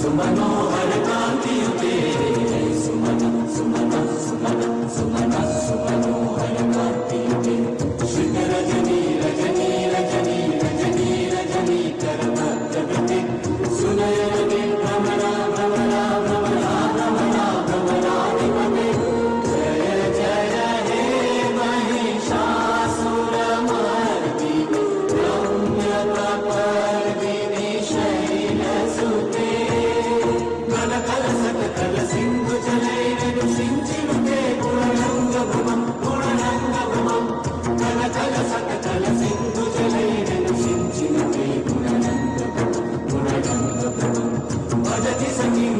सुमनोहर कांतियुते सुमन सुमन सुमन सुमन सुमनोहर कांतियुते श्रीत रजनी रजनी रजनी रजनी रजनी करभद्रवते सुनयने भ्रमरा भ्रमरा भ्रमरा भ्रमरा भ्रमराधिपते जय जय हे महिषासुरमर्दिनि रम्यकपर्दिनि शैलसुते कल सिंधु जलैरनु सिंचिनुते गुणरंगभुमं गुणरंगभुमं कल सिंधु जलैरनु सिंचिनुते गुणरंगभुमं गुणरंगभुमं भजति सखिं